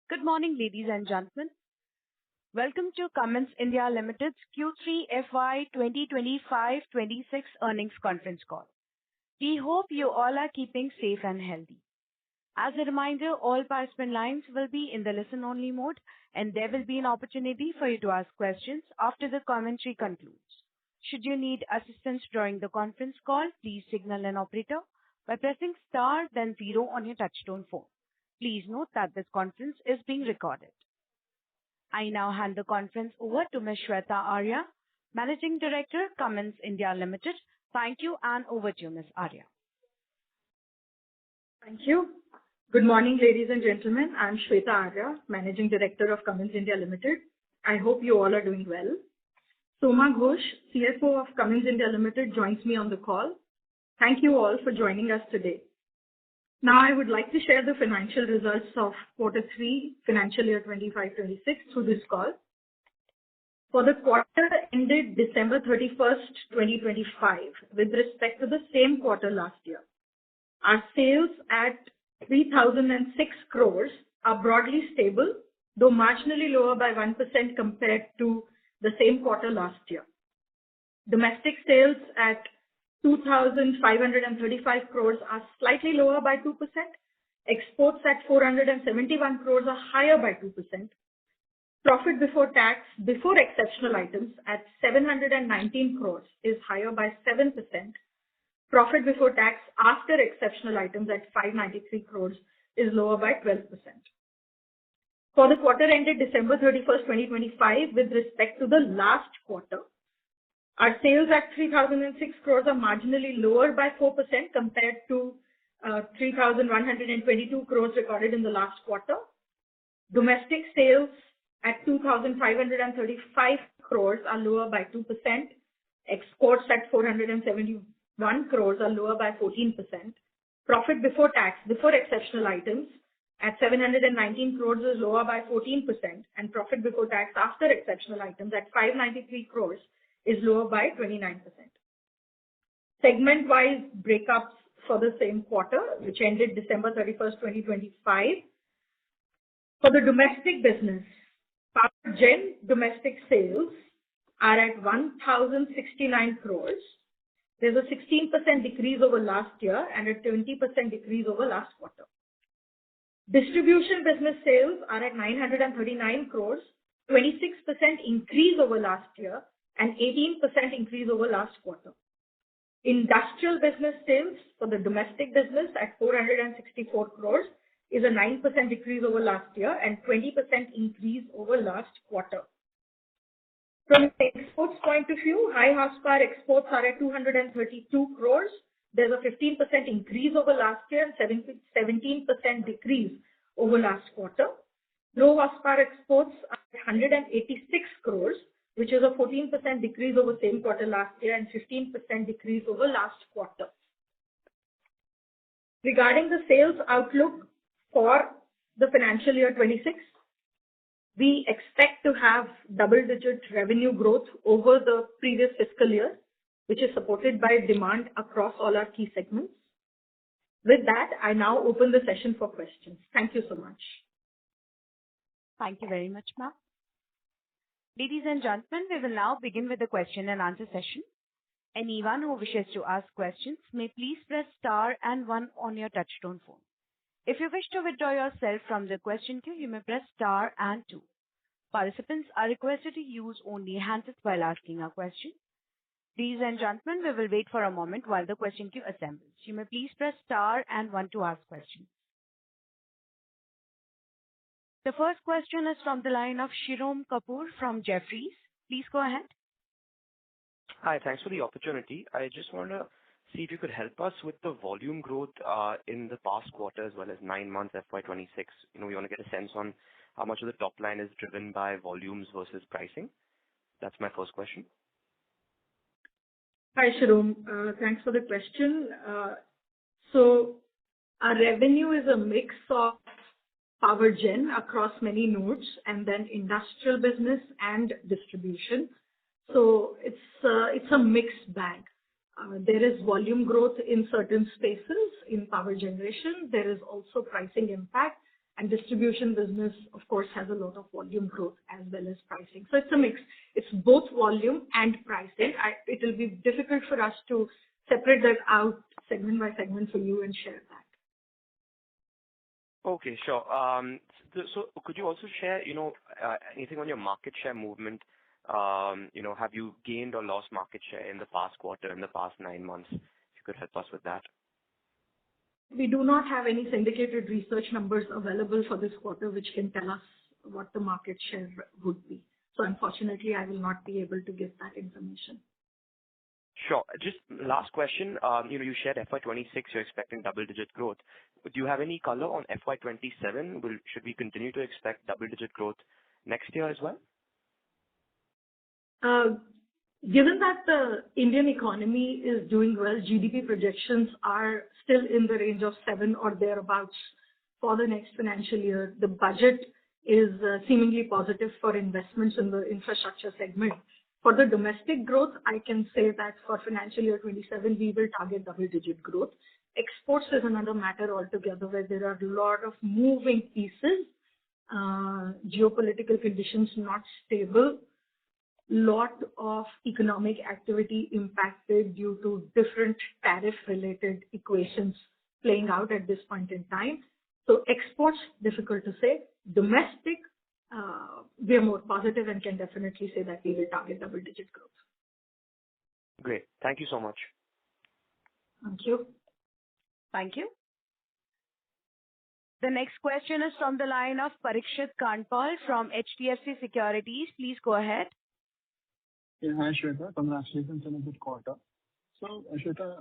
Good morning, ladies and gentlemen. Welcome to Cummins India Limited's Q3 FY 2025-26 earnings conference call. We hope you all are keeping safe and healthy. As a reminder, all participant lines will be in the listen-only mode, and there will be an opportunity for you to ask questions after the commentary concludes. Should you need assistance during the conference call, please signal an operator by pressing star then 0 on your touchtone phone. Please note that this conference is being recorded. I now hand the conference over to Ms. Shweta Arya, Managing Director, Cummins India Limited. Thank you, and over to you, Ms. Arya. Thank you. Good morning, ladies and gentlemen. I'm Shweta Arya, Managing Director of Cummins India Limited. I hope you all are doing well. Soma Ghosh, CFO of Cummins India Limited, joins me on the call. Thank you all for joining us today. Now, I would like to share the financial results of Q3 financial year 25-26 through this call. For the quarter ended December 31st, 2025, with respect to the same quarter last year, our sales at 3,006 crores are broadly stable, though marginally lower by 1% compared to the same quarter last year. Domestic sales at 2,535 crores are slightly lower by 2%. Exports at 471 crores are higher by 2%. Profit before tax, before exceptional items, at 719 crores is higher by 7%. Profit before tax after exceptional items at 593 crores is lower by 12%. For the quarter ended December 31st, 2025, with respect to the last quarter, our sales at 3,006 crores are marginally lower by 4% compared to 3,122 crores recorded in the last quarter. Domestic sales at 2,535 crores are lower by 2%. Exports at 471 crores are lower by 14%. Profit before tax, before exceptional items, at 719 crores is lower by 14%, and profit before tax after exceptional items at 593 crores is lower by 29%. Segment-wise breakups for the same quarter, which ended December 31st, 2025. For the domestic business, Power Gen domestic sales are at 1,069 crores. There's a 16% decrease over last year and a 20% decrease over last quarter. Distribution business sales are at 939 crores, 26% increase over last year and 18% increase over last quarter. Industrial business sales for the domestic business at 464 crores is a 9% decrease over last year and 20% increase over last quarter. From an exports point of view, high horsepower exports are at 232 crores. There's a 15% increase over last year and 17% decrease over last quarter. Low horsepower exports are at 186 crores, which is a 14% decrease over same quarter last year and 15% decrease over last quarter. Regarding the sales outlook for the financial year 26, we expect to have double-digit revenue growth over the previous fiscal year, which is supported by demand across all our key segments. With that, I now open the session for questions. Thank you so much. Thank you very much, ma'am. Ladies and gentlemen, we will now begin with the question and answer session. Anyone who wishes to ask questions may please press star and 1 on your touchtone phone. If you wish to withdraw yourself from the question queue, you may press star and 2. Participants are requested to use only handsets while asking a question. Ladies and gentlemen, we will wait for a moment while the question queue assembles. You may please press star and 1 to ask questions. The first question is from the line of Shirom Kapoor from Jefferies. Please go ahead. Hi, thanks for the opportunity. I just want to see if you could help us with the volume growth in the past quarter as well as 9 months FY26. We want to get a sense on how much of the top line is driven by volumes versus pricing. That's my first question. Hi, Shirom. Thanks for the question. So our revenue is a mix of Power Gen across many nodes and then industrial business and distribution. So it's a mixed bag. There is volume growth in certain spaces in power generation. There is also pricing impact, And distribution business, of course, has a lot of volume growth as well as pricing. So it's a mix. It's both volume and pricing. It will be difficult for us to separate that out segment by segment for you and share that. Okay, sure. So could you also share, anything on your market share movement? Have you gained or lost market share in the past quarter, in the past 9 months? If you could help us with that. We do not have any syndicated research numbers available for this quarter, which can tell us what the market share would be. So unfortunately, I will not be able to give that information. Sure. Just last question. You shared FY26, you're expecting double-digit growth. Do you have any color on FY27? Should we continue to expect double-digit growth next year as well? Given that the Indian economy is doing well, GDP projections are still in the range of 7 or thereabouts for the next financial year. The budget is seemingly positive for investments in the infrastructure segment. For the domestic growth, I can say that for financial year 27, we will target double-digit growth. Exports is another matter altogether where there are a lot of moving pieces, geopolitical conditions not stable, lot of economic activity impacted due to different tariff-related equations playing out at this point in time. So exports, difficult to say. Domestic, we are more positive and can definitely say that we will target double-digit growth. Great. Thank you so much. Thank you. Thank you. The next question is from the line of Parikshit Kandpal from HDFC Securities. Please go ahead. Yeah, hi, Shweta. Congratulations on a good quarter. So, Shweta,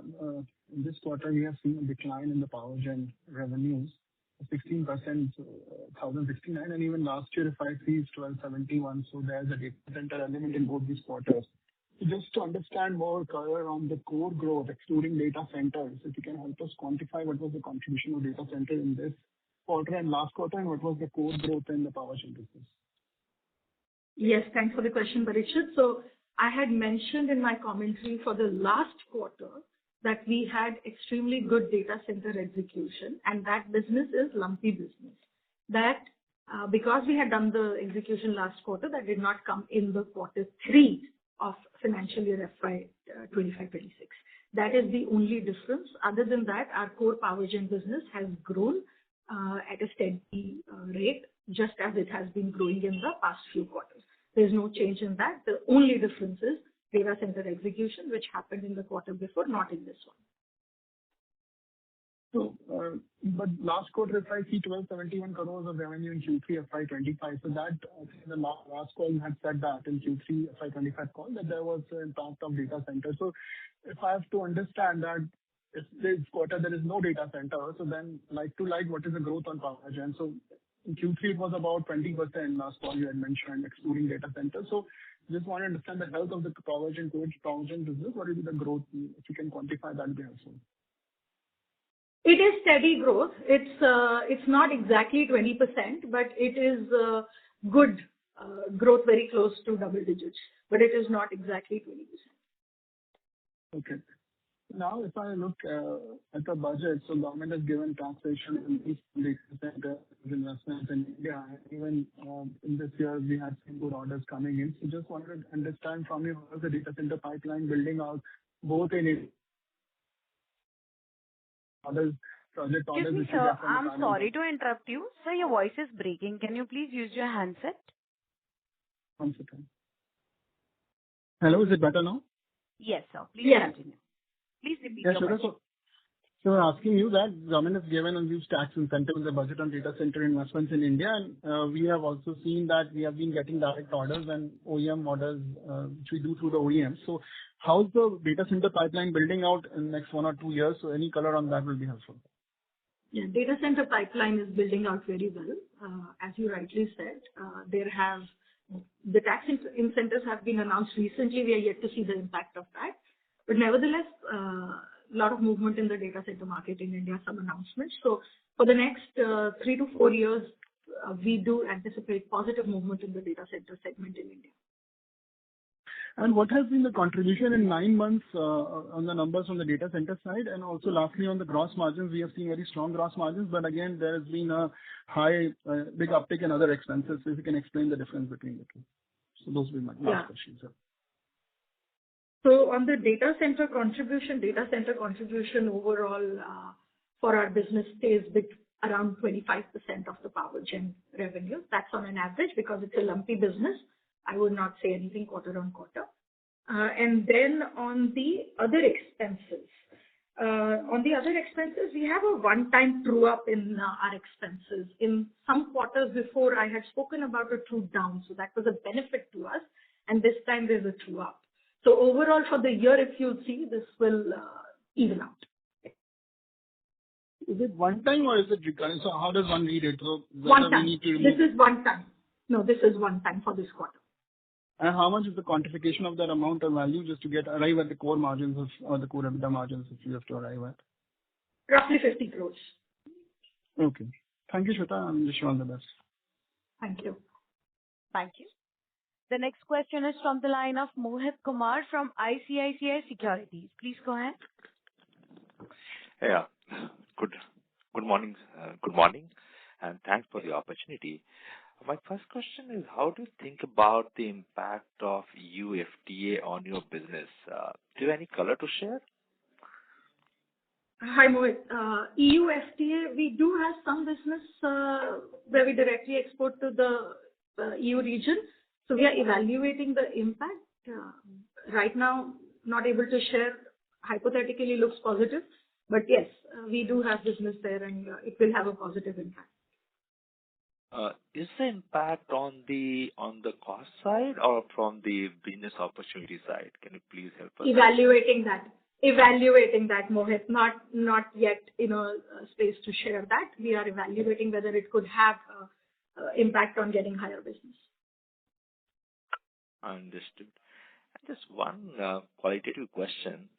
in this quarter, we have seen a decline in the power gen revenues, 16%, 1,069, and even last year, if I see, it's 1,271. So there's a data center element in both these quarters. So just to understand more color on the core growth, excluding data centers, if you can help us quantify what was the contribution of data center in this quarter and last quarter, and what was the core growth in the power gen business? Yes, thanks for the question, Parikshit. So I had mentioned in my commentary for the last quarter that we had extremely good data center execution, and that business is lumpy business. That because we had done the execution last quarter, that did not come in the quarter 3 of financial year FY25-26. That is the only difference. Other than that, our core power gen business has grown at a steady rate, just as it has been growing in the past few quarters. There's no change in that. The only difference is data center execution, which happened in the quarter before, not in this one. So, but last quarter, if I see 1,271 crores of revenue in Q3 FY25, so that in the last call you had said that in Q3 FY25 call that there was an impact of data center. So if I have to understand that if this quarter there is no data center, so then like to like, what is the growth on power gen? So in Q3 it was about 20% last call you had mentioned, excluding data center. So just want to understand the health of the power gen business. What will be the growth? If you can quantify that, would be helpful. It is steady growth. It's not exactly 20%, but it is good growth, very close to double digits, but it is not exactly 20%. Okay. Now, if I look at the budget, so government has given taxation in these data center investments in India. Even in this year, we had some good orders coming in. So just wanted to understand from you, how is the data center pipeline building out, both in orders, project orders? Excuse me, sir. I'm sorry to interrupt you. Sir, your voice is breaking. Can you please use your handset? 1 second. Hello, is it better now? Yes, sir. Please continue. Please repeat your question. So I'm asking you that government has given a huge tax incentive in the budget on data center investments in India, and we have also seen that we have been getting direct orders and OEM orders, which we do through the OEM. So how's the data center pipeline building out in the next 1 or 2 years? So any color on that will be helpful. Yeah, data center pipeline is building out very well. As you rightly said, the tax incentives have been announced recently. We are yet to see the impact of that. But nevertheless, a lot of movement in the data center market in India, some announcements. So for the next 3 to 4 years, we do anticipate positive movement in the data center segment in India. And what has been the contribution in 9 months on the numbers on the data center side? And also lastly, on the gross margins, we have seen very strong gross margins, but again, there has been a big uptick in other expenses. So if you can explain the difference between the two. So those will be my last questions. Sir. So on the data center contribution overall for our business stays around 25% of the power gen revenue. That's on an average because it's a lumpy business. I would not say anything quarter on quarter. And then on the other expenses, we have a one-time true-up in our expenses. In some quarters before, I had spoken about a true-down, so that was a benefit to us. And this time there's a true-up. So overall for the year, if you see, this will even out. Is it one time or is it recurring? So how does one read it? So one time. This is one time. No, this is one time for this quarter. And how much is the quantification of that amount of value just to arrive at the core margins or the core EBITDA margins if you have to arrive at? Roughly 50 crores. Okay. Thank you, Shweta, and wish you all the best. Thank you. Thank you. The next question is from the line of Mohit Kumar from ICICI Securities. Please go ahead. Yeah. Good morning. Good morning, and thanks for the opportunity. My first question is, how do you think about the impact of EU FTA on your business? Do you have any color to share? Hi, Mohit. EU FTA, we do have some business where we directly export to the EU region. So we are evaluating the impact. Right now, not able to share. Hypothetically looks positive. But yes, we do have business there and it will have a positive impact. Is the impact on the cost side or from the business opportunity side? Can you please help us? Evaluating that, Mohit. Not yet in a space to share that. We are evaluating whether it could have impact on getting higher business. Understood. And just one qualitative question.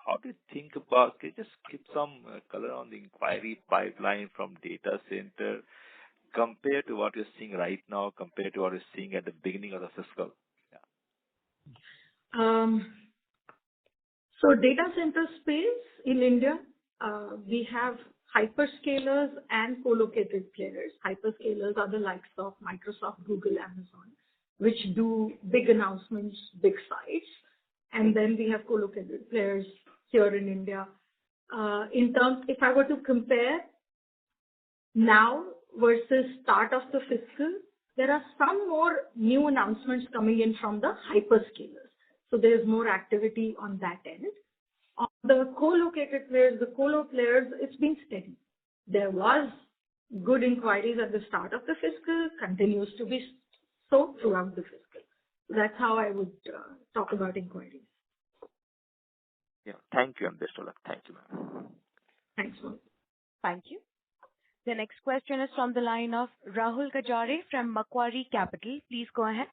How do you think about, can you just give some color on the inquiry pipeline from data center compared to what you're seeing right now, compared to what you're seeing at the beginning of the fiscal? So data center space in India, we have hyperscalers and co-located players. Hyperscalers are the likes of Microsoft, Google, Amazon, which do big announcements, big sites. And then we have co-located players here in India. In terms, if I were to compare now versus start of the fiscal, there are some more new announcements coming in from the hyperscalers. So there's more activity on that end. On the co-located players, the colo players, it's been steady. There was good inquiries at the start of the fiscal, continues to be so throughout the fiscal. That's how I would talk about inquiries. Yeah. Thank you, and best of luck. Thank you, ma'am. Thanks, Mohit. Thank you. The next question is from the line of Rahul Gajare from Macquarie Capital. Please go ahead.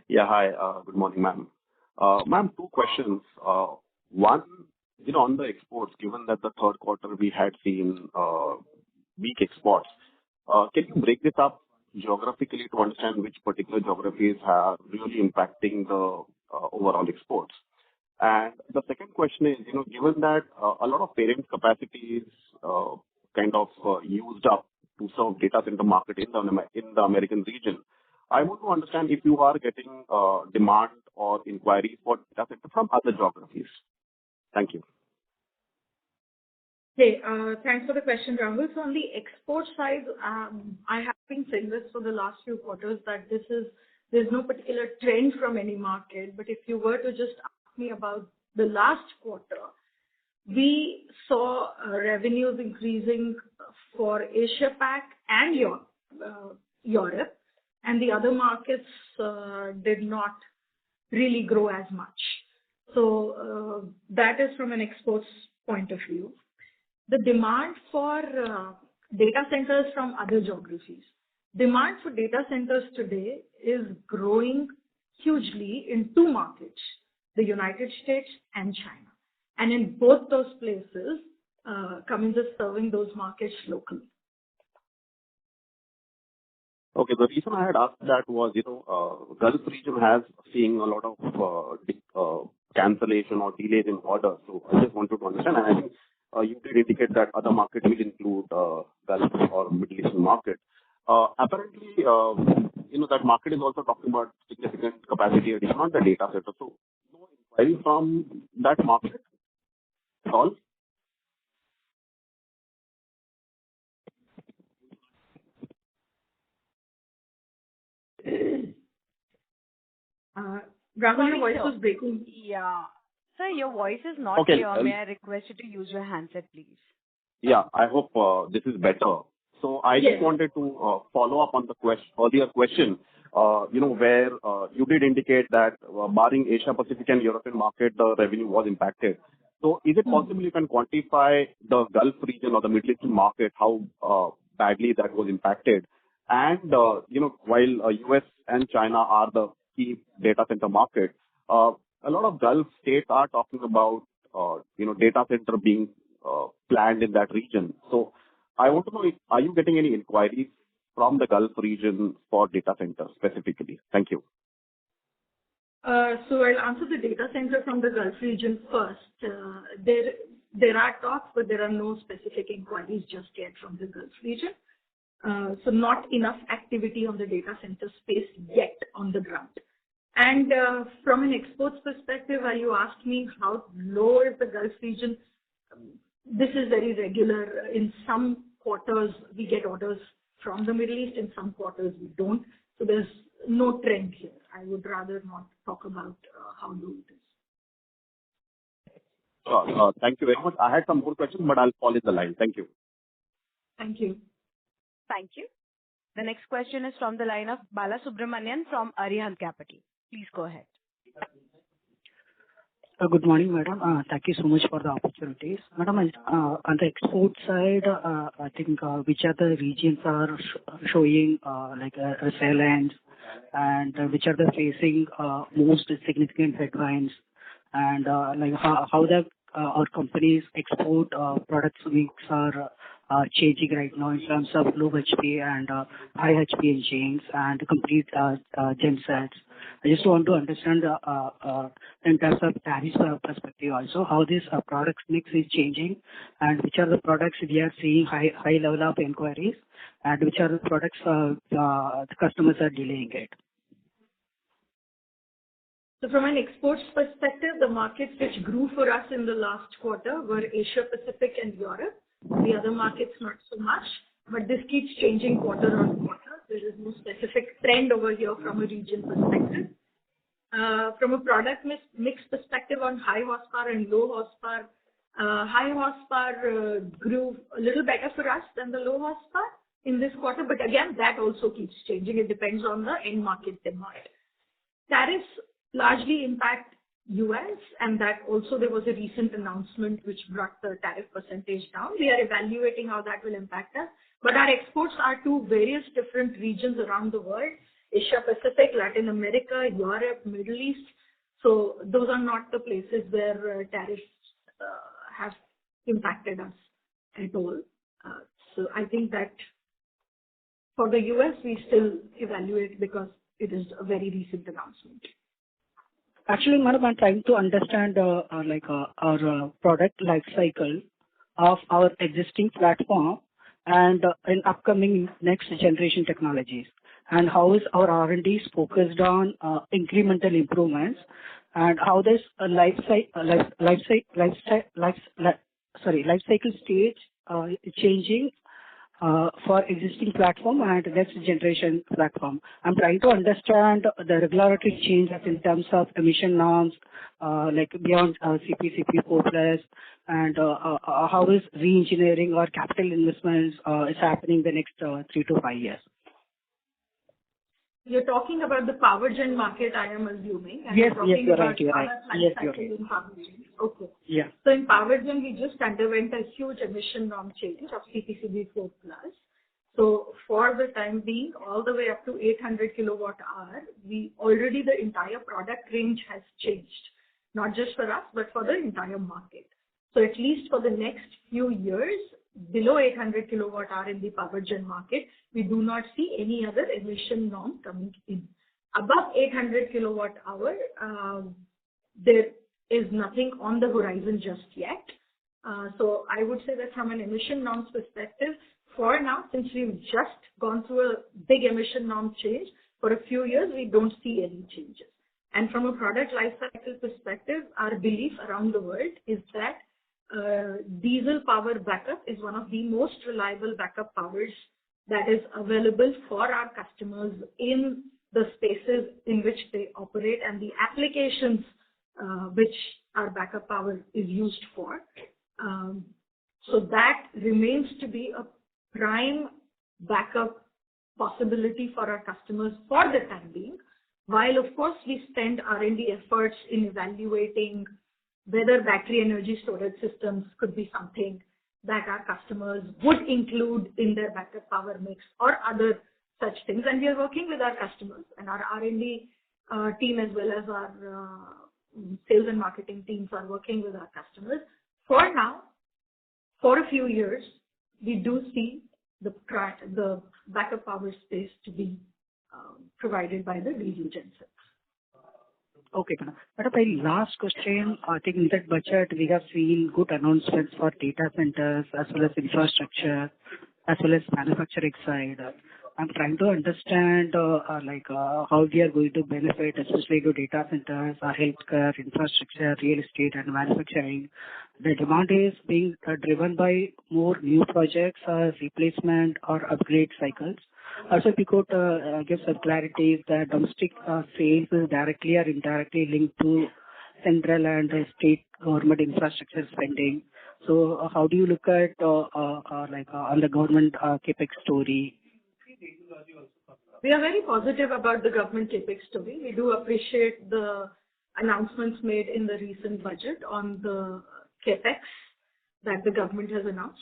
Yeah, hi. Good morning, ma'am. Ma'am, two questions. One, on the exports, given that the third quarter we had seen weak exports, can you break this up geographically to understand which particular geographies are really impacting the overall exports? And the second question is, given that a lot of parent capacity is kind of used up to serve data center market in the American region, I want to understand if you are getting demand or inquiries for data center from other geographies. Thank you. Hey, thanks for the question, Rahul. So on the export side, I have been saying this for the last few quarters that there's no particular trend from any market. But if you were to just ask me about the last quarter, we saw revenues increasing for Asia Pac and Europe, and the other markets did not really grow as much. So that is from an exports point of view. The demand for data centers from other geographies. Demand for data centers today is growing hugely in two markets, the United States and China. And in both those places, Cummins is serving those markets locally. Okay. The reason I had asked that was, Gulf region has seeing a lot of cancellation or delays in orders. So I just wanted to understand, and I think you did indicate that other market will include Gulf or Middle Eastern market. Apparently, that market is also talking about significant capacity addition on the data center. So no inquiry from that market at all? Rahul, your voice was breaking. Yeah. Sir, your voice is not Okay. clear. May I request you to use your handset, please? Yeah, I hope this is better. So I Yes. just wanted to follow up on the earlier question, where you did indicate that barring Asia Pacific and European market, the revenue was impacted. So is it possible you can quantify the Gulf region or the Middle Eastern market, how badly that was impacted? And, while US and China are the key data center market, a lot of Gulf states are talking about, data center being planned in that region. So I want to know, are you getting any inquiries from the Gulf region for data centers specifically? Thank you. So I'll answer the data center from the Gulf region first. There are talks, but there are no specific inquiries just yet from the Gulf region. So not enough activity on the data center space yet on the ground. And from an exports perspective, you asked me how low is the Gulf region. This is very regular. In some quarters, we get orders from the Middle East. In some quarters, we don't. So there's no trend here. I would rather not talk about how low it is. Thank you very much. I had some more questions, but I'll fall in the line. Thank you. Thank you. Thank you. The next question is from the line of Bala Subramanian from Arihant Capital. Please go ahead. Good morning, madam. Thank you so much for the opportunities. Madam, on the export side, I think which other regions are showing resilience and which are the facing most significant headwinds, and how our company's export products mix are changing right now in terms of low HP and high HP engines and complete gen sets. I just want to understand in terms of tariff perspective also how this product mix is changing and which are the products we are seeing high level of inquiries and which are the products the customers are delaying it. So from an exports perspective, the markets which grew for us in the last quarter were Asia Pacific and Europe. The other markets not so much, but this keeps changing quarter on quarter. There is no specific trend over here from a region perspective. From a product mix perspective on high horsepower and low horsepower, high horsepower grew a little better for us than the low horsepower in this quarter, but again, that also keeps changing. It depends on the end market demand. Tariffs largely impact US, and that also there was a recent announcement which brought the tariff percentage down. We are evaluating how that will impact us, but our exports are to various different regions around the world: Asia Pacific, Latin America, Europe, Middle East. So those are not the places where tariffs have impacted us at all. So I think that for the US, we still evaluate because it is a very recent announcement. Actually, madam, I'm trying to understand our product life cycle of our existing platform and in upcoming next generation technologies, and how is our R&D focused on incremental improvements, and how this life cycle stage changing for existing platform and next generation platform. I'm trying to understand the regulatory changes in terms of emission norms, beyond CP4+, and how is re-engineering or capital investments is happening the next 3 to 5 years. You're talking about the power gen market, I am assuming. And Yes, you're right. Yes, you're right. In power gen. Okay. Yeah. So in power gen, we just underwent a huge emission norm change of CPCB4+. So for the time being, all the way up to 800 kilowatt hour, the entire product range has changed, not just for us, but for the entire market. So at least for the next few years, below 800 kilowatt hour in the power gen market, we do not see any other emission norm coming in. Above 800 kilowatt hour, there is nothing on the horizon just yet. So I would say that from an emission norms perspective, for now, since we've just gone through a big emission norm change, for a few years, we don't see any changes. And from a product life cycle perspective, our belief around the world is that diesel power backup is one of the most reliable backup powers that is available for our customers in the spaces in which they operate and the applications which our backup power is used for. So that remains to be a prime backup possibility for our customers for the time being, while of course we spend R&D efforts in evaluating whether battery energy storage systems could be something that our customers would include in their backup power mix or other such things. And we are working with our customers, and our R&D team as well as our sales and marketing teams are working with our customers. For now, for a few years, we do see the backup power space to be provided by the diesel gensets. Okay, madam. Madam, my last question, I think in that budget we have seen good announcements for data centers as well as infrastructure, as well as manufacturing side. I'm trying to understand how we are going to benefit, especially to data centers, healthcare, infrastructure, real estate, and manufacturing. The demand is being driven by more new projects, replacement or upgrade cycles. Also, if you could give some clarity if the domestic sales is directly or indirectly linked to central and state government infrastructure spending. So, how do you look at on the government capex story? We are very positive about the government capex story. We do appreciate the announcements made in the recent budget on the capex that the government has announced.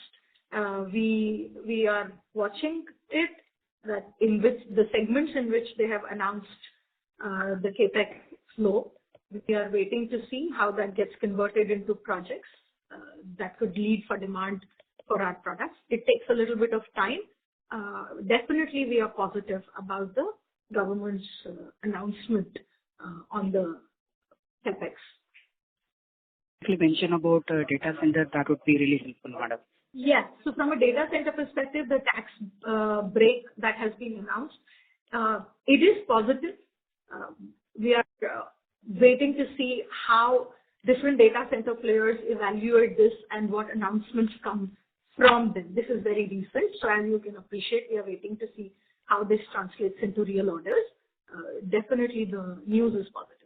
We are watching it, that in which the segments in which they have announced the capex flow. We are waiting to see how that gets converted into projects that could lead for demand for our products. It takes a little bit of time. Definitely, we are positive about the government's announcement on the capex. If you mention about data center, that would be really helpful, madam. Yes. So from a data center perspective, the tax break that has been announced, it is positive. We are waiting to see how different data center players evaluate this and what announcements come from them. This is very recent, so as you can appreciate, we are waiting to see how this translates into real orders. Definitely the news is positive.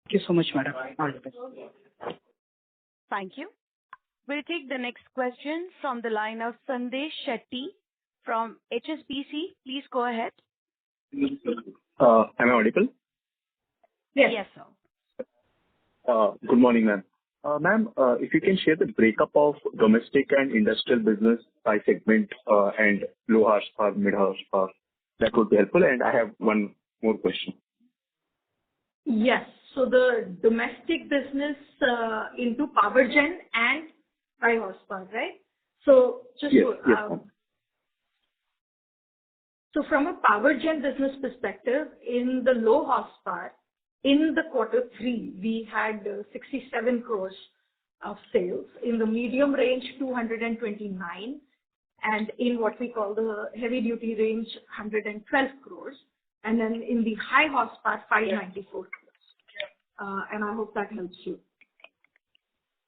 Thank you so much, madam. All the best. Thank you. We'll take the next question from the line of Sandesh Shetty from HSBC. Please go ahead. Am I audible? Yes. Yes, sir. Good morning, ma'am. Ma'am, if you can share the breakup of domestic and industrial business by segment and low horsepower, mid horsepower, that would be helpful. And I have one more question. Yes. So the domestic business into power gen and high horsepower, right? So just so from a power gen business perspective, in the low horsepower, in the quarter 3, we had 67 crores of sales. In the medium range, 229, and in what we call the heavy duty range, 112 crores, and then in the high horsepower, 594 crores. And I hope that helps you.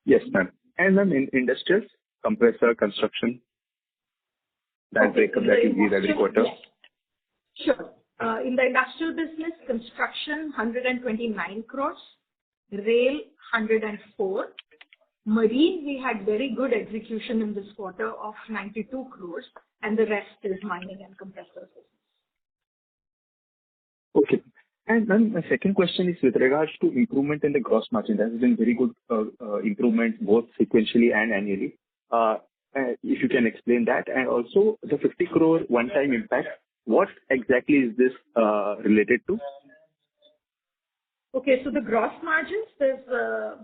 Yes, ma'am. And then in industrials, compressor, construction, that breakup that you give every quarter. Yes. Sure. In the industrial business, construction 129 crores, rail 104, marine we had very good execution in this quarter of 92 crores, and the rest is mining and compressor business. Okay. And then my second question is with regards to improvement in the gross margin. There has been very good improvement both sequentially and annually. If you can explain that, and also the 50 crore one-time impact, what exactly is this related to? Okay, so the gross margins, there's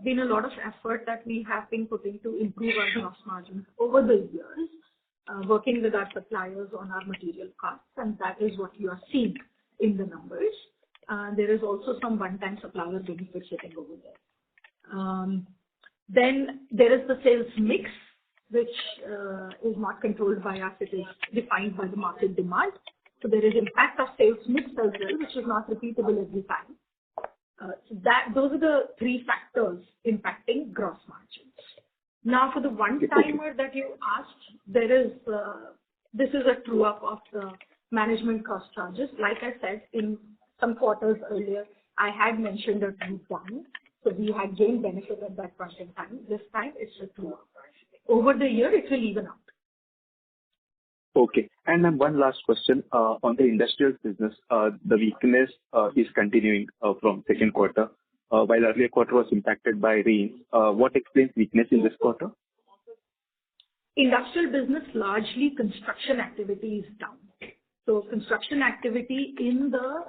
been a lot of effort that we have been putting to improve our gross margins over the years, working with our suppliers on our material costs, and that is what you are seeing in the numbers. There is also some one-time supplier benefits sitting over there. Then there is the sales mix, which is not controlled by us. It is defined by the market demand. So there is impact of sales mix as well, which is not repeatable every time. So those are the three factors impacting gross margins. Now, for the one-timer that you asked, this is a true-up of the management cost charges. Like I said, in some quarters earlier, I had mentioned a true-down. So we had gained benefit at that point in time. This time, it's a true-up. Over the year, it will even out. Okay. And then one last question. On the industrial business, the weakness is continuing from second quarter, while earlier quarter was impacted by rains. What explains weakness in this quarter? Industrial business, largely construction activity is down. So construction activity in the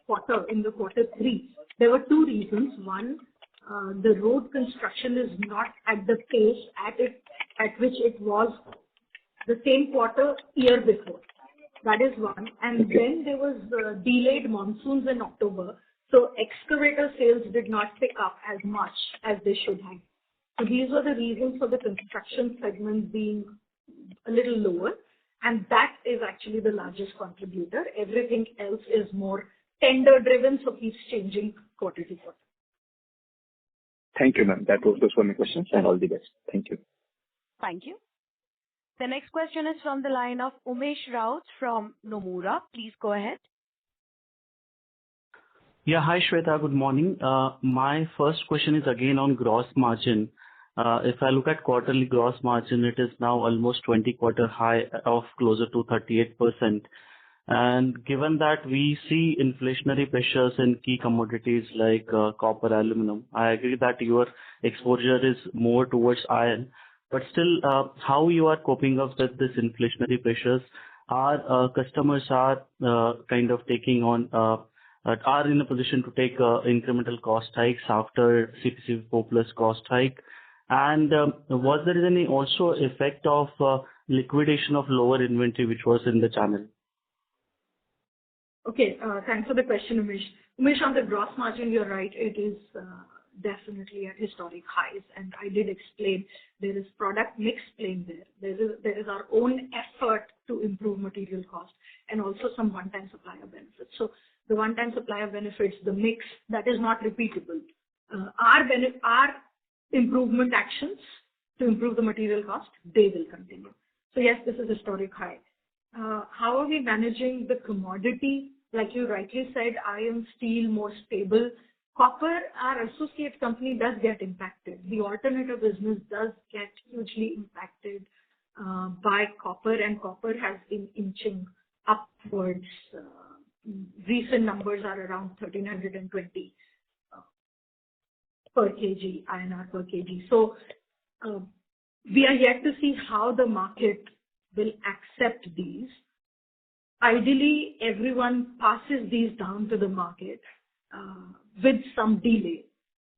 quarter three, there were two reasons. One, the road construction is not at the pace at which it was the same quarter year before. That is one. And then there was delayed monsoons in October. So excavator sales did not pick up as much as they should have. So these were the reasons for the construction segment being a little lower. And that is actually the largest contributor. Everything else is more tender driven, so keeps changing quarter to quarter. Thank you, ma'am. That was those were my questions, and all the best. Thank you. Thank you. The next question is from the line of Umesh Raut from Nomura. Please go ahead. Yeah, hi Shweta, good morning. My first question is again on gross margin. If I look at quarterly gross margin, it is now almost 20-quarter high of closer to 38%. And given that we see inflationary pressures in key commodities like copper, aluminum, I agree that your exposure is more towards iron. But still, how you are coping up with this inflationary pressures? Our customers are kind of taking on, are in a position to take incremental cost hikes after CPC 4 plus cost hike. And was there any also effect of liquidation of lower inventory which was in the channel? Okay, thanks for the question, Umesh. Umesh, on the gross margin, you're right. It is definitely at historic highs. And I did explain there is product mix playing there. There is our own effort to improve material cost and also some one-time supplier benefits. So the one-time supplier benefits, the mix, that is not repeatable. Our improvement actions to improve the material cost, they will continue. So yes, this is historic high. How are we managing the commodity? Like you rightly said, iron, steel, more stable. Copper, our associate company does get impacted. The alternative business does get hugely impacted by copper, and copper has been inching upwards. Recent numbers are around 1,320 per kg, INR per kg. So we are yet to see how the market will accept these. Ideally, everyone passes these down to the market with some delay.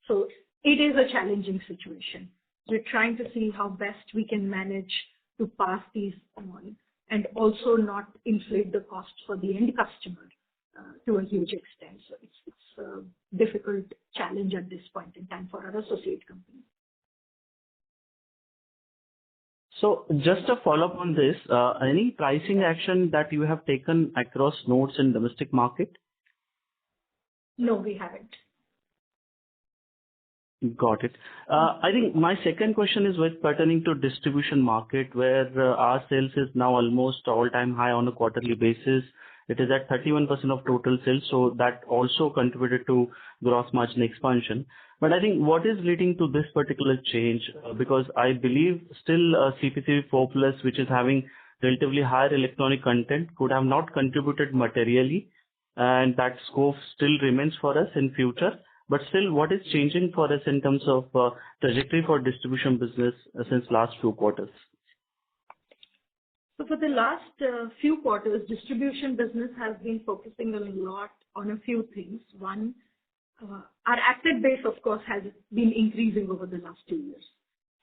So it is a challenging situation. We're trying to see how best we can manage to pass these on and also not inflate the cost for the end customer to a huge extent. So it's a difficult challenge at this point in time for our associate company. So just a follow-up on this, any pricing action that you have taken across nodes in domestic market? No, we haven't. Got it. I think my second question is with pertaining to distribution market, where our sales is now almost all-time high on a quarterly basis. It is at 31% of total sales, so that also contributed to gross margin expansion. But I think what is leading to this particular change, because I believe still CPC 4 plus, which is having relatively higher electronic content, could have not contributed materially, and that scope still remains for us in future. But still, what is changing for us in terms of trajectory for distribution business since last few quarters? So for the last few quarters, distribution business has been focusing a lot on a few things. One, Our asset base, of course, has been increasing over the last 2 years.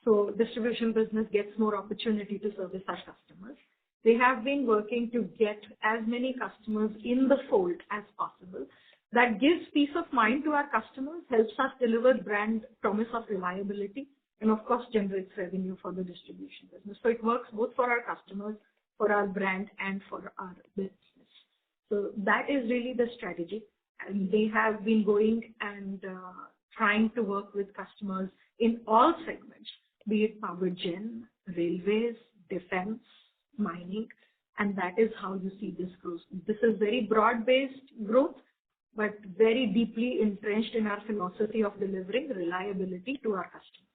So distribution business gets more opportunity to service our customers. They have been working to get as many customers in the fold as possible. That gives peace of mind to our customers, helps us deliver brand promise of reliability, and of course generates revenue for the distribution business. So it works both for our customers, for our brand, and for our business. So that is really the strategy. And they have been going and trying to work with customers in all segments, be it power gen, railways, defense, mining, and that is how you see this growth. This is very broad-based growth, but very deeply entrenched in our philosophy of delivering reliability to our customers.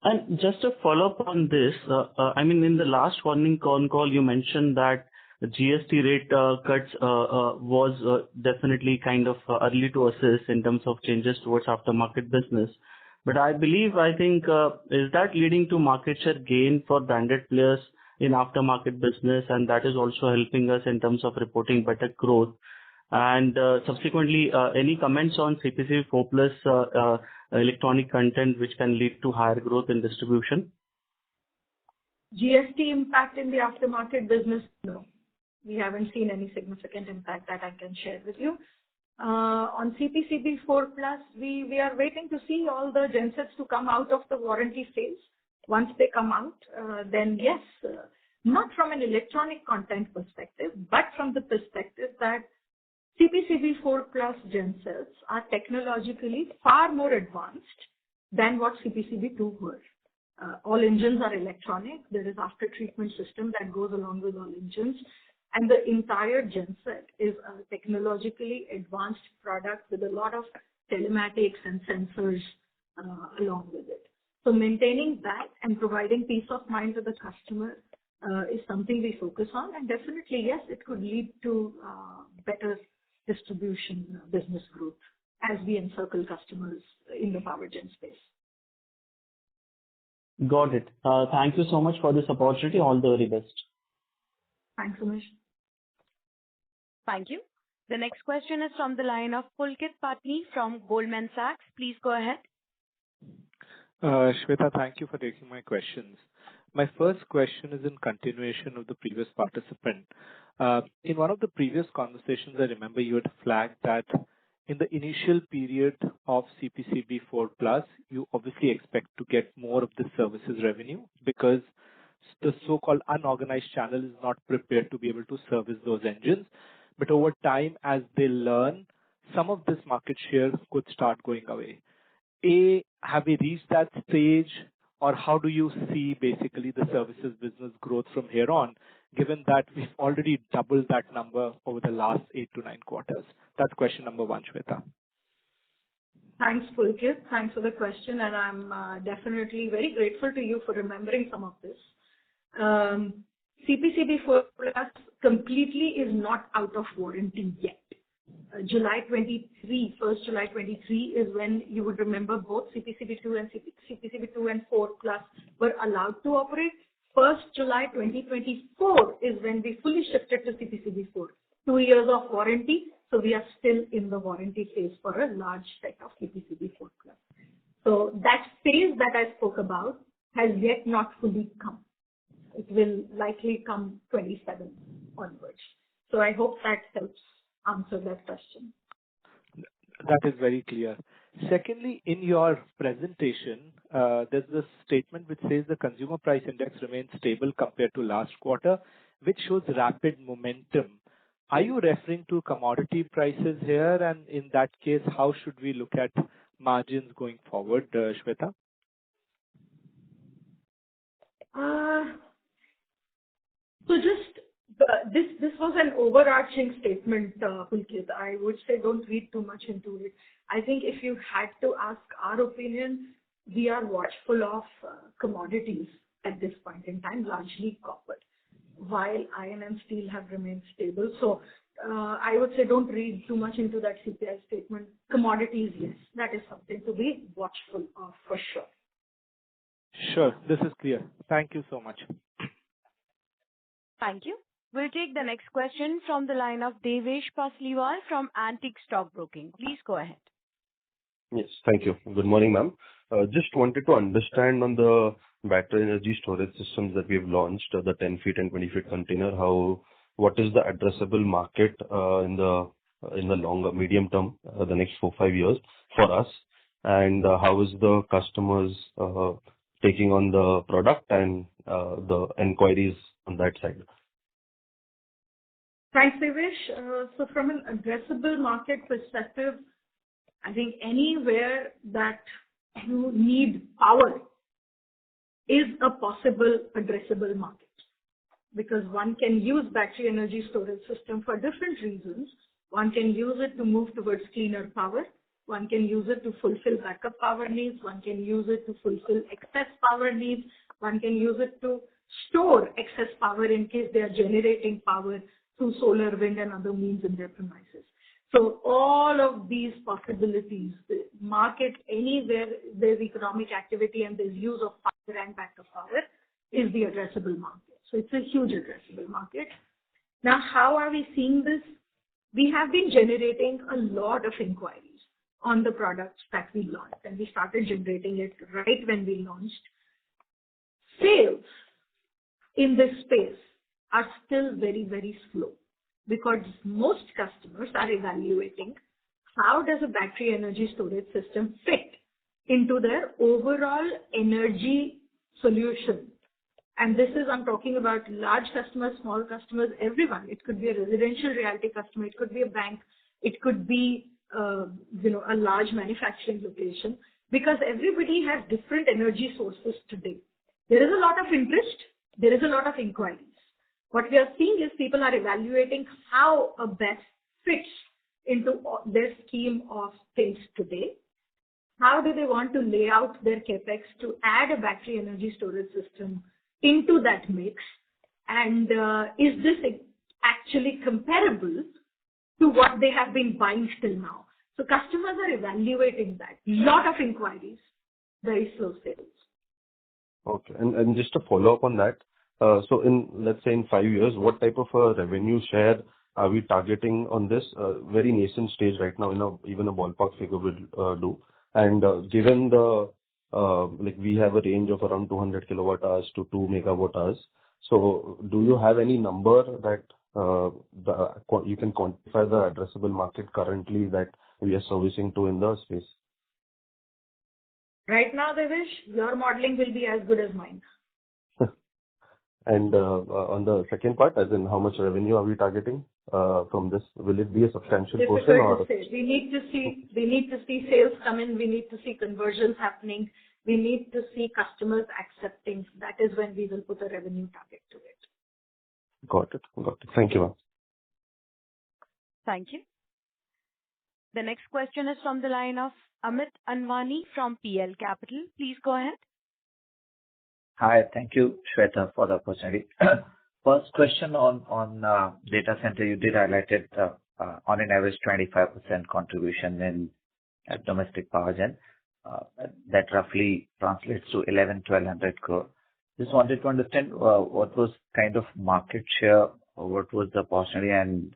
And just a follow-up on this, I mean, in the last earnings call, you mentioned that the GST rate cuts was definitely kind of early to assess in terms of changes towards aftermarket business. But I think, is that leading to market share gain for branded players in aftermarket business, and that is also helping us in terms of reporting better growth? And subsequently, any comments on CPCB 4 Plus electronic content which can lead to higher growth in distribution? GST impact in the aftermarket business? No. We haven't seen any significant impact that I can share with you. On CPCB 4 Plus, we are waiting to see all the gensets to come out of the warranty phase. Once they come out, then yes, not from an electronic content perspective, but from the perspective that CPCB 4 Plus gensets are technologically far more advanced than what CPCB 2 were. All engines are electronic. There is after treatment system that goes along with all engines. And the entire genset is a technologically advanced product with a lot of telematics and sensors along with it. So maintaining that and providing peace of mind to the customer is something we focus on. And definitely, yes, it could lead to better distribution business growth as we encircle customers in the power gen space. Got it. Thank you so much for this opportunity. All the very best. Thanks, Umesh. Thank you. The next question is from the line of Pulkit Patni from Goldman Sachs. Please go ahead. Shweta, thank you for taking my questions. My first question is in continuation of the previous participant. In one of the previous conversations, I remember you had flagged that in the initial period of CPCB 4 Plus, you obviously expect to get more of the services revenue because the so-called unorganized channel is not prepared to be able to service those engines. But over time, as they learn, some of this market share could start going away. Have we reached that stage, or how do you see basically the services business growth from here on, given that we've already doubled that number over the last 8 to 9 quarters? That's question number one, Shweta. Thanks, Pulkit. Thanks for the question, and I'm definitely very grateful to you for remembering some of this. CPCB 4 Plus completely is not out of warranty yet. July 23, 1st July 23 is when you would remember both CPCB 2 and CPCB 2 and 4 Plus were allowed to operate. 1st July 2024 is when we fully shifted to CPCB 4. 2 years of warranty, so we are still in the warranty phase for a large set of CPCB 4 Plus. So that phase that I spoke about has yet not fully come. It will likely come 27 onwards. So I hope that helps answer that question. That is very clear. Secondly, in your presentation, there's this statement which says the consumer price index remains stable compared to last quarter, which shows rapid momentum. Are you referring to commodity prices here? And in that case, how should we look at margins going forward, Shweta? So just this was an overarching statement, Pulkit. I would say don't read too much into it. I think if you had to ask our opinion, we are watchful of commodities at this point in time, largely copper, while iron and steel have remained stable. So I would say don't read too much into that CPI statement. Commodities, yes, that is something to be watchful of for sure. Sure, this is clear. Thank you so much. Thank you. We'll take the next question from the line of Devesh Pasliwal from Antique Stock Broking. Please go ahead. Yes, thank you. Good morning, ma'am. Just wanted to understand on the battery energy storage systems that we've launched, the 10 feet and 20 feet container, what is the addressable market in the longer, medium term, the next 4-5 years for us? And how is the customers taking on the product and the inquiries on that side? Thanks, Devesh. So from an addressable market perspective, I think anywhere that you need power is a possible addressable market, because one can use battery energy storage system for different reasons. One can use it to move towards cleaner power. One can use it to fulfill backup power needs. One can use it to fulfill excess power needs. One can use it to store excess power in case they are generating power through solar, wind, and other means in their premises. So all of these possibilities, the market anywhere there's economic activity and there's use of power and backup power is the addressable market. So it's a huge addressable market. Now, how are we seeing this? We have been generating a lot of inquiries on the products that we launched, and we started generating it right when we launched. Sales in this space are still very, very slow, because most customers are evaluating how does a battery energy storage system fit into their overall energy solution. And this is, I'm talking about large customers, small customers, everyone. It could be a residential realty customer, it could be a bank, it could be a large manufacturing location, because everybody has different energy sources today. There is a lot of interest, there is a lot of inquiries. What we are seeing is people are evaluating how a BESS fits into their scheme of things today. How do they want to lay out their capex to add a battery energy storage system into that mix? And is this actually comparable to what they have been buying till now? So customers are evaluating that. Lot of inquiries, very slow sales. Okay. And just to follow up on that, so let's say in 5 years, what type of a revenue share are we targeting on this? Very nascent stage right now, even a ballpark figure will do. And given we have a range of around 200 kilowatt hours to 2 megawatt hours. So do you have any number that you can quantify the addressable market currently that we are servicing to in the space? Right now, Devesh, your modeling will be as good as mine. And on the second part, as in how much revenue are we targeting from this? Will it be a substantial portion or? To say. We need to see sales come in. We need to see conversions happening. We need to see customers accepting. That is when we will put a revenue target to it. Got it. Thank you, ma'am. Thank you. The next question is from the line of Amit Anwani from PL Capital. Please go ahead. Hi. Thank you, Shweta, for the opportunity. First question on data center. You did highlight it on an average 25% contribution in domestic power gen. That roughly translates to 1,100-1,200 crore. Just wanted to understand what was kind of market share, or what was the opportunity, and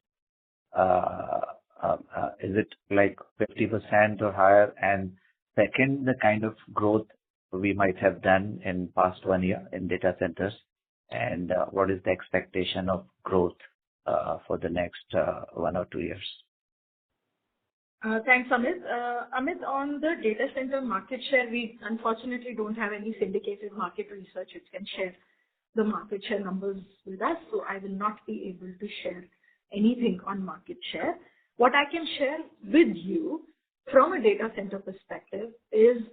is it like 50% or higher? And second, the kind of growth we might have done in past 1 year in data centers, and what is the expectation of growth for the next 1 or 2 years? Thanks, Amit. Amit, on the data center market share, we unfortunately don't have any syndicated market research which can share the market share numbers with us, so I will not be able to share anything on market share. What I can share with you from a data center perspective is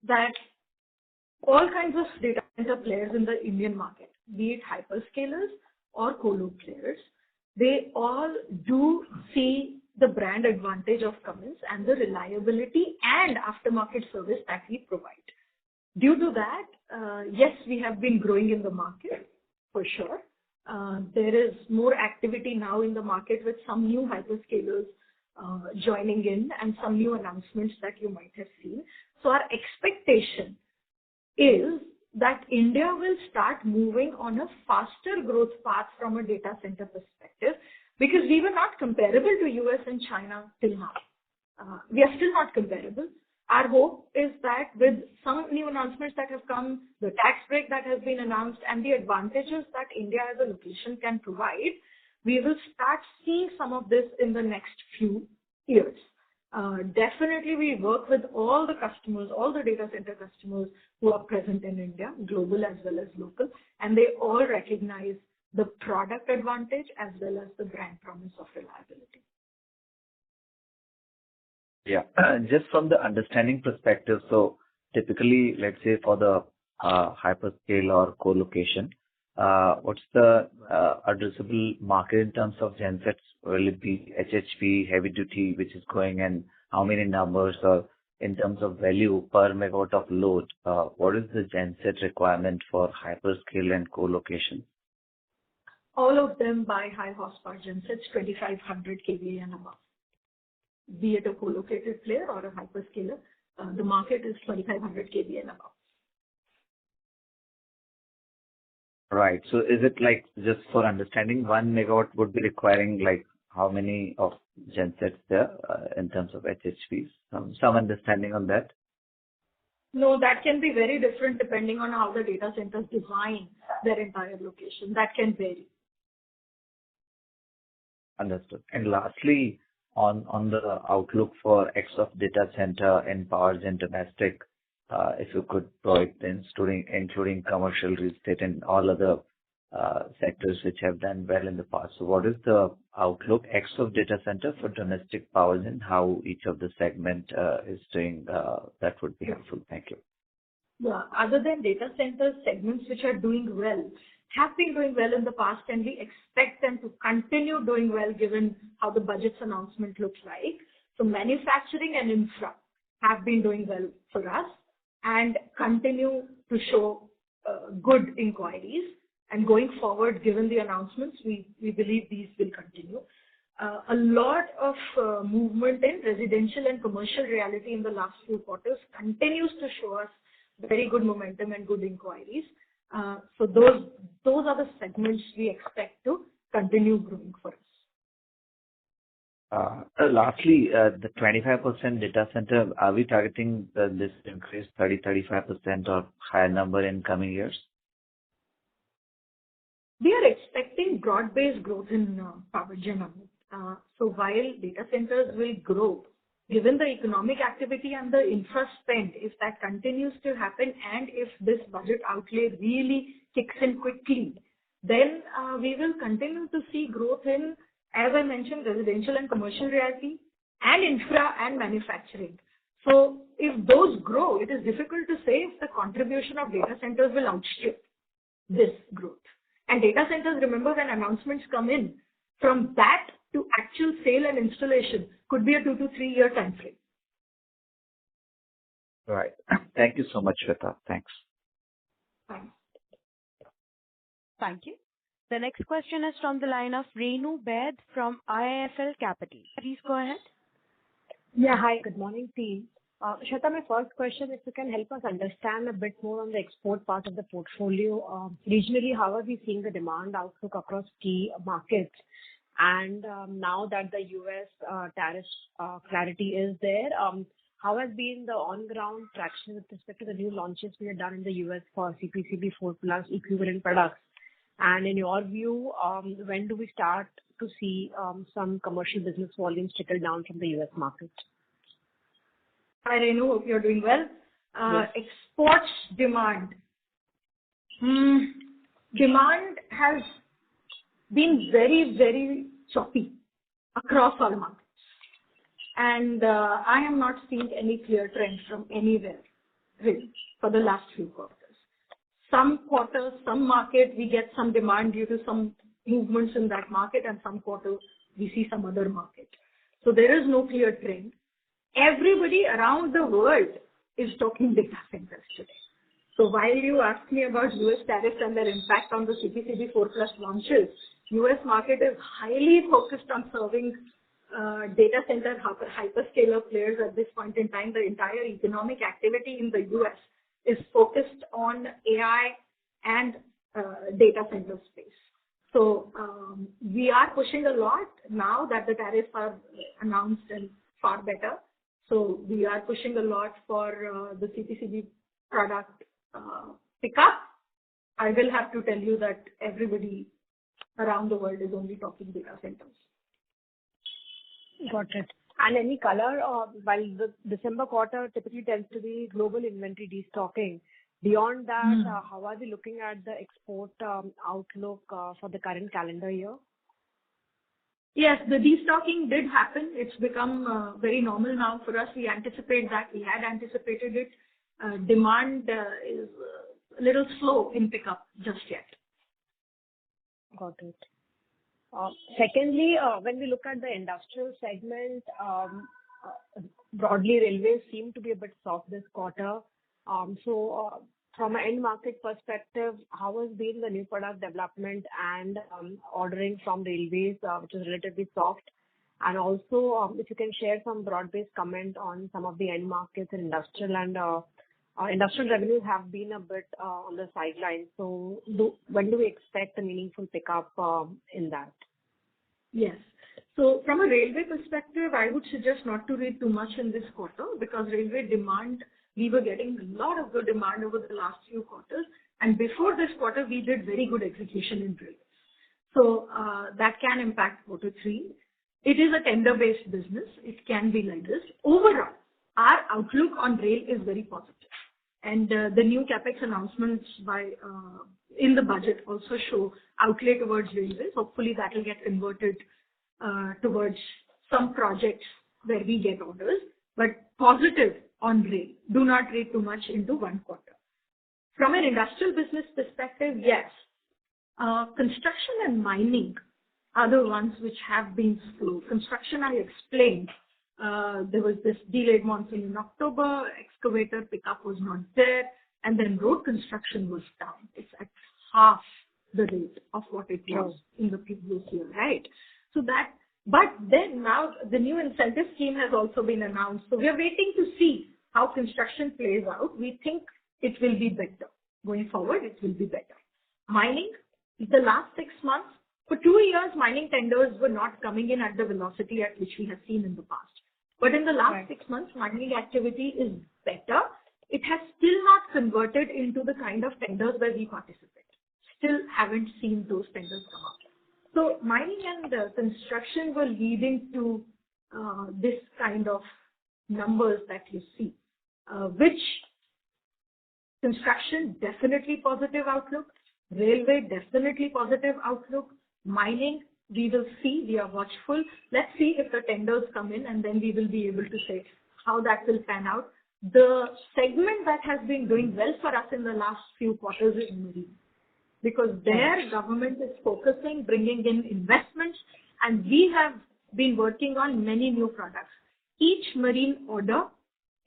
that all kinds of data center players in the Indian market, be it hyperscalers or colo players, they all do see the brand advantage of Cummins and the reliability and aftermarket service that we provide. Due to that, yes, we have been growing in the market for sure. There is more activity now in the market with some new hyperscalers joining in and some new announcements that you might have seen. So our expectation is that India will start moving on a faster growth path from a data center perspective because we were not comparable to US and China till now. We are still not comparable. Our hope is that with some new announcements that have come, the tax break that has been announced, and the advantages that India as a location can provide, we will start seeing some of this in the next few years. Definitely, we work with all the customers, all the data center customers who are present in India, global as well as local, and they all recognize the product advantage as well as the brand promise of reliability. Yeah. Just from the understanding perspective, so typically, let's say for the hyperscale or co-location, what's the addressable market in terms of gensets? Will it be HHP, heavy duty, which is going, and how many numbers, or in terms of value per megawatt of load, what is the genset requirement for hyperscale and co-location? All of them buy high horsepower gensets, 2500 kVA and above. Be it a co-located player or a hyperscaler, the market is 2500 kVA and above. Right. So is it like, just for understanding, 1 megawatt would be requiring like how many of gensets there in terms of HHPs? Some understanding on that? No, that can be very different depending on how the data centers design their entire location. That can vary. Understood. And lastly, on the outlook for X of data center and power gen domestic, if you could provide, including commercial, real estate, and all other sectors which have done well in the past. So what is the outlook X of data center for domestic power gen, how each of the segment is doing? That would be helpful. Thank you. Yeah. Other than data center segments which are doing well, have been doing well in the past, and we expect them to continue doing well given how the budget's announcement looks like. So manufacturing and infra have been doing well for us and continue to show good inquiries. And going forward, given the announcements, we believe these will continue. A lot of movement in residential and commercial reality in the last few quarters continues to show us very good momentum and good inquiries. So those are the segments we expect to continue growing for us. Lastly, the 25% data center, are we targeting this to increase 30-35% or higher number in coming years? We are expecting broad-based growth in power gen. So while data centers will grow, given the economic activity and the infra spend, if that continues to happen and if this budget outlay really kicks in quickly, then we will continue to see growth in, as I mentioned, residential and commercial realty and infra and manufacturing. So if those grow, it is difficult to say if the contribution of data centers will outstrip this growth. And data centers, remember, when announcements come in, from that to actual sale and installation could be a 2 to 3 year time frame. Right. Thank you so much, Shweta. Thanks. Thanks. Thank you. The next question is from the line of Renu Baid from IIFL Capital. Please go ahead. Yeah, hi. Good morning, team. Shweta, my first question, if you can help us understand a bit more on the export part of the portfolio. Regionally, how are we seeing the demand outlook across key markets? And now that the US tariff clarity is there, how has been the on-ground traction with respect to the new launches we have done in the US for CPCB 4 Plus equivalent products? And in your view, when do we start to see some commercial business volumes trickle down from the US market? Hi, Renu. Hope you're doing well. Yes. Exports demand. Demand has been very, very choppy across all markets. And I am not seeing any clear trend from anywhere, really, for the last few quarters. Some quarters, some market, we get some demand due to some movements in that market, and some quarter we see some other market. So there is no clear trend. Everybody around the world is talking data centers today. So while you asked me about US tariffs and their impact on the CPCB 4 Plus launches, US market is highly focused on serving data center hyperscaler players at this point in time. The entire economic activity in the US is focused on AI and data center space. So we are pushing a lot now that the tariffs are announced and far better. So we are pushing a lot for the CPCB product pickup. I will have to tell you that everybody around the world is only talking data centers. Got it. And any color, while the December quarter typically tends to be global inventory destocking, beyond that, how are we looking at the export outlook for the current calendar year? Yes, the destocking did happen. It's become very normal now for us. We anticipate that. We had anticipated it. Demand is a little slow in pickup just yet. Got it. Secondly, when we look at the industrial segment, broadly railways seem to be a bit soft this quarter. So from an end market perspective, how has been the new product development and ordering from railways, which is relatively soft? And also, if you can share some broad-based comment on some of the end markets in industrial, and industrial revenues have been a bit on the sidelines. So when do we expect a meaningful pickup in that? Yes. So from a railway perspective, I would suggest not to read too much in this quarter, because railway demand, we were getting a lot of good demand over the last few quarters. And before this quarter, we did very good execution in railways. So that can impact quarter three. It is a tender-based business. It can be like this. Overall, our outlook on rail is very positive. And the new capex announcements in the budget also show outlay towards railways. Hopefully that will get converted towards some projects where we get orders. But positive on rail. Do not read too much into one quarter. From an industrial business perspective, yes, construction and mining are the ones which have been slow. Construction, I explained. There was this delayed monsoon in October, excavator pickup was not there, and then road construction was down. It's at half the rate of what it was in the previous year, right? So that, but then now the new incentive scheme has also been announced. So we are waiting to see how construction plays out. We think it will be better. Going forward, it will be better. Mining, the last 6 months, for 2 years, mining tenders were not coming in at the velocity at which we have seen in the past. But in the last 6 months, mining activity is better. It has still not converted into the kind of tenders where we participate. Still haven't seen those tenders come out. So mining and construction were leading to this kind of numbers that you see, which construction definitely positive outlook, railway definitely positive outlook, mining we will see, we are watchful. Let's see if the tenders come in, and then we will be able to say how that will pan out. The segment that has been doing well for us in the last few quarters is marine, because their government is focusing, bringing in investments, and we have been working on many new products. Each marine order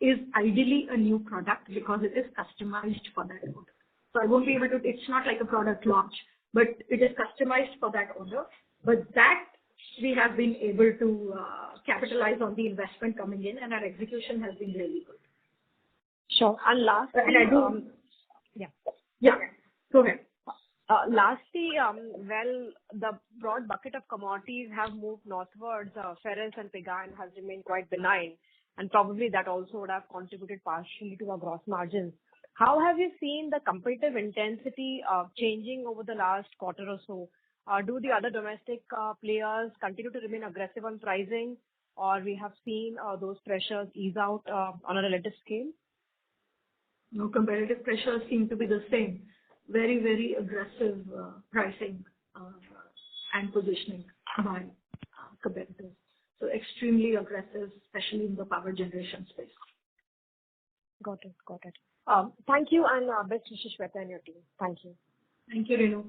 is ideally a new product because it is customized for that order. So I won't be able to, it's not like a product launch, but it is customized for that order. But that we have been able to capitalize on the investment coming in, and our execution has been really good. Sure. And lastly, Go ahead. Lastly, well, the broad bucket of commodities have moved northwards. Ferrous and pigane has remained quite benign, and probably that also would have contributed partially to our gross margins. How have you seen the competitive intensity changing over the last quarter or so? Do the other domestic players continue to remain aggressive on pricing, or we have seen those pressures ease out on a relative scale? No, competitive pressures seem to be the same. Very, very aggressive pricing and positioning by competitors. So extremely aggressive, especially in the power generation space. Got it. Thank you, and best wishes, Shweta, and your team. Thank you. Thank you, Renu.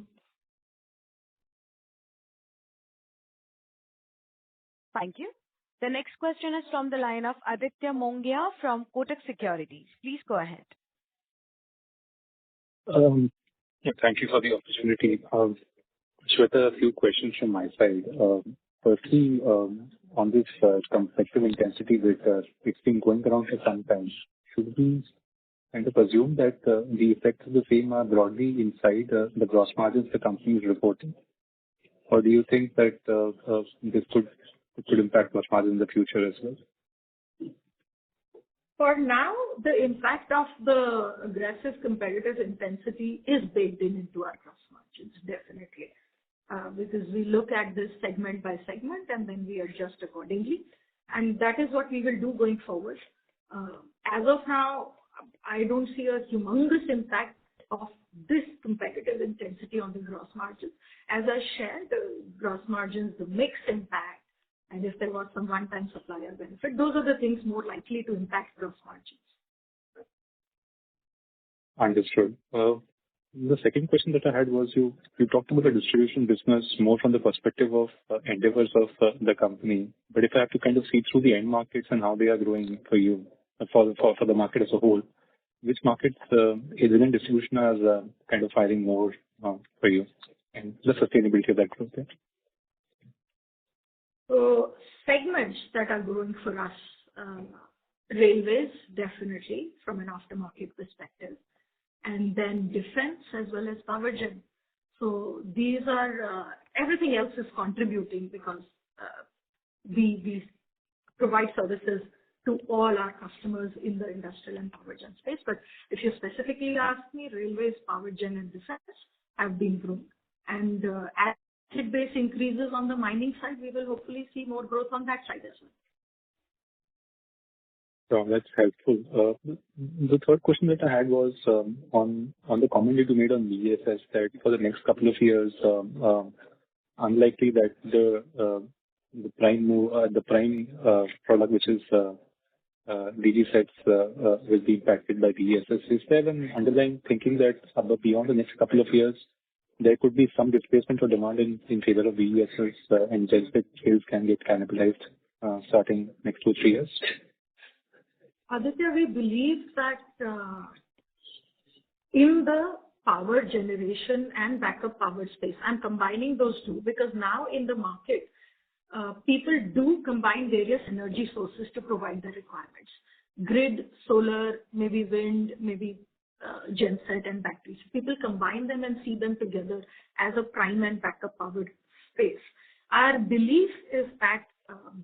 Thank you. The next question is from the line of Aditya Mongia from Kotak Securities. Please go ahead. Thank you for the opportunity. Shweta, a few questions from my side. Firstly, on this competitive intensity that it's been going around for some time, should we kind of assume that the effects of the same are broadly inside the gross margins the company is reporting? Or do you think that this could impact gross margin in the future as well? For now, the impact of the aggressive competitive intensity is baked into our gross margins, definitely. Because we look at this segment by segment and then we adjust accordingly. And that is what we will do going forward. As of now, I don't see a humongous impact of this competitive intensity on the gross margins. As I shared, the gross margins, the mix impact, and if there was some one-time supplier benefit, those are the things more likely to impact gross margins. Understood. The second question that I had was you talked about the distribution business more from the perspective of endeavors of the company. But if I have to kind of see through the end markets and how they are growing for you, for the market as a whole, which markets within distribution are kind of firing more for you, and the sustainability of that growth there? So segments that are growing for us, railways, definitely from an aftermarket perspective, and then defense as well as power gen. So these are, everything else is contributing because we provide services to all our customers in the industrial and power gen space. But if you specifically ask me, railways, power gen, and defense have been growing. And as asset base increases on the mining side, we will hopefully see more growth on that side as well. So that's helpful. The third question that I had was on the comment that you made on VSS, that for the next couple of years, unlikely that the prime product, which is DG sets, will be impacted by VSS. Is there an underlying thinking that beyond the next couple of years, there could be some displacement or demand in favor of VSS and genset sales can get cannibalized starting next 2-3 years? Aditya, we believe that in the power generation and backup power space, I'm combining those two because now in the market, people do combine various energy sources to provide the requirements. Grid, solar, maybe wind, maybe genset and batteries. People combine them and see them together as a prime and backup power space. Our belief is that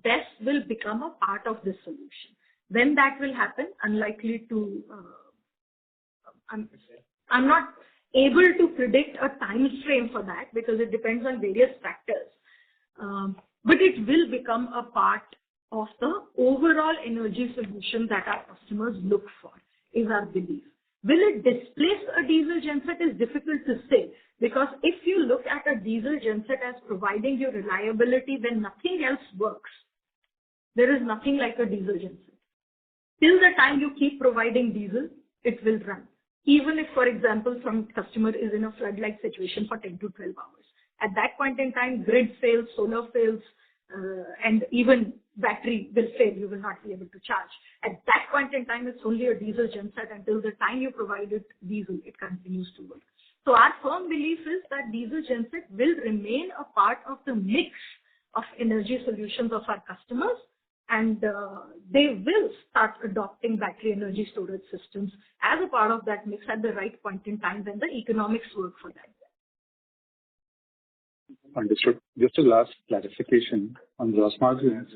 BESS will become a part of this solution. When that will happen, unlikely to, I'm not able to predict a time frame for that because it depends on various factors. But it will become a part of the overall energy solution that our customers look for, is our belief. Will it displace a diesel genset is difficult to say because if you look at a diesel genset as providing you reliability when nothing else works, there is nothing like a diesel genset. Till the time you keep providing diesel, it will run. Even if, for example, some customer is in a flood-like situation for 10 to 12 hours. At that point in time, grid fails, solar fails, and even battery will fail. You will not be able to charge. At that point in time, it's only a diesel genset. Until the time you provide it diesel, it continues to work. So our firm belief is that diesel genset will remain a part of the mix of energy solutions of our customers, and they will start adopting battery energy storage systems as a part of that mix at the right point in time when the economics work for that. Understood. Just a last clarification on gross margins.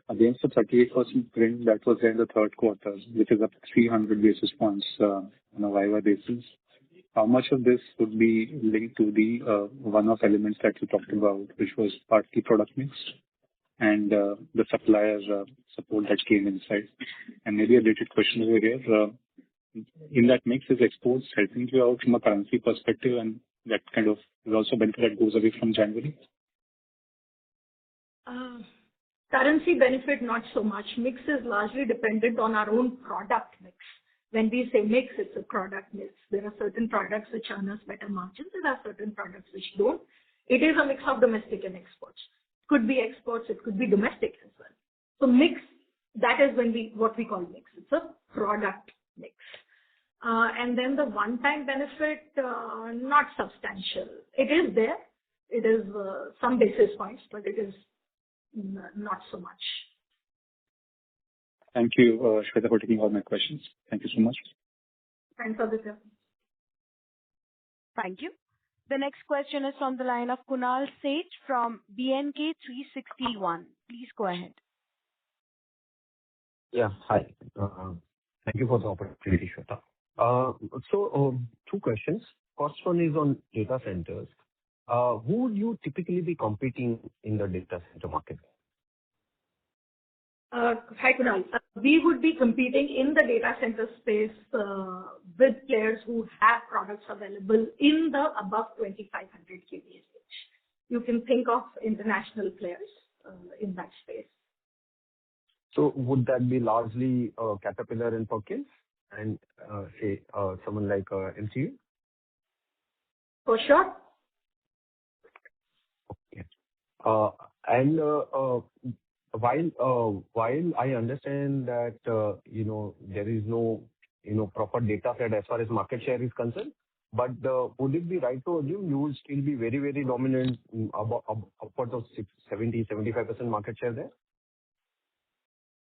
Against the 38% print that was there in the third quarter, which is up 300 basis points on a YY basis, how much of this would be linked to the one-off elements that you talked about, which was partly product mix and the supplier support that came inside? And maybe a related question over here. In that mix, is exports helping you out from a currency perspective, and that kind of is also a benefit that goes away from January? Currency benefit, not so much. Mix is largely dependent on our own product mix. When we say mix, it's a product mix. There are certain products which earn us better margins. There are certain products which don't. It is a mix of domestic and exports. It could be exports, it could be domestic as well. So mix, that is what we call mix. It's a product mix. And then the one-time benefit, not substantial. It is there. It is some basis points, but it is not so much. Thank you, Shweta, for taking all my questions. Thank you so much. Thanks, Aditya. Thank you. The next question is from the line of Kunal Seth from BNK 361. Please go ahead. Yeah. Hi. Thank you for the opportunity, Shweta. Two questions. First one is on data centers. Who would you typically be competing in the data center market? Hi, Kunal. We would be competing in the data center space with players who have products available in the above 2500 kVA range. You can think of international players in that space. So would that be largely Caterpillar and Perkins and say someone like MCU? For sure. Okay. And while I understand that there is no proper data set as far as market share is concerned, but would it be right to assume you will still be very, very dominant, upwards of 70-75% market share there?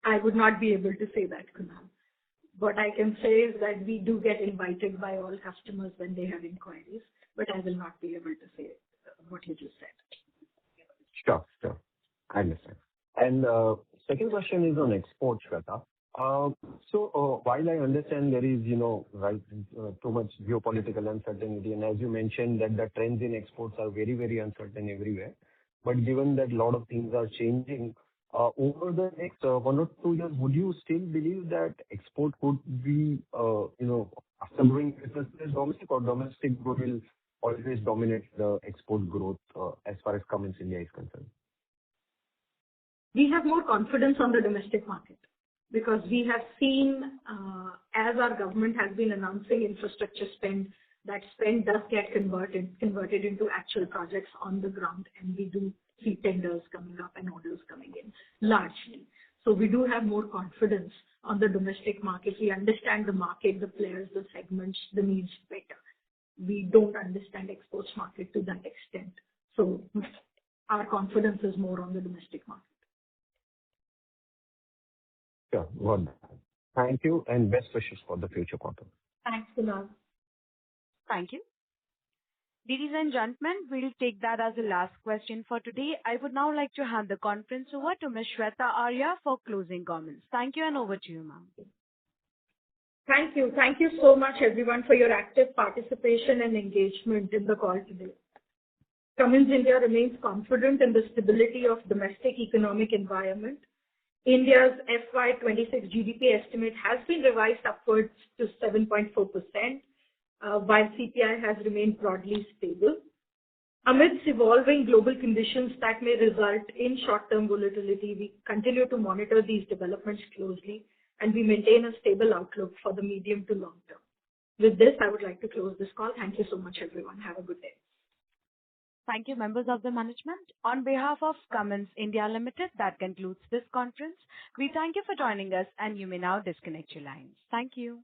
I would not be able to say that, Kunal. What I can say is that we do get invited by all customers when they have inquiries, but I will not be able to say what you just said. Sure. I understand. And second question is on export, Shweta. So while I understand there is, too much geopolitical uncertainty, and as you mentioned that the trends in exports are very, very uncertain everywhere, but given that a lot of things are changing, over the next 1 or 2 years, would you still believe that export could be, after growing business domestic, or domestic growth will always dominate the export growth as far as Cummins India is concerned? We have more confidence on the domestic market because we have seen, as our government has been announcing infrastructure spend, that spend does get converted into actual projects on the ground, and we do see tenders coming up and orders coming in largely. So we do have more confidence on the domestic market. We understand the market, the players, the segments, the needs better. We don't understand exports market to that extent. So our confidence is more on the domestic market. Sure. Got that. Thank you, and best wishes for the future quarter. Thanks, Kunal. Thank you. Ladies and gentlemen, we'll take that as the last question for today. I would now like to hand the conference over to Ms. Shweta Arya for closing comments. Thank you, and over to you, ma'am. Thank you. Thank you so much, everyone, for your active participation and engagement in the call today. Cummins India remains confident in the stability of domestic economic environment. India's FY26 GDP estimate has been revised upwards to 7.4%, while CPI has remained broadly stable. Amidst evolving global conditions that may result in short-term volatility, we continue to monitor these developments closely, and we maintain a stable outlook for the medium to long term. With this, I would like to close this call. Thank you so much, everyone. Have a good day. Thank you, members of the management. On behalf of Cummins India Limited, that concludes this conference. We thank you for joining us, and you may now disconnect your lines. Thank you.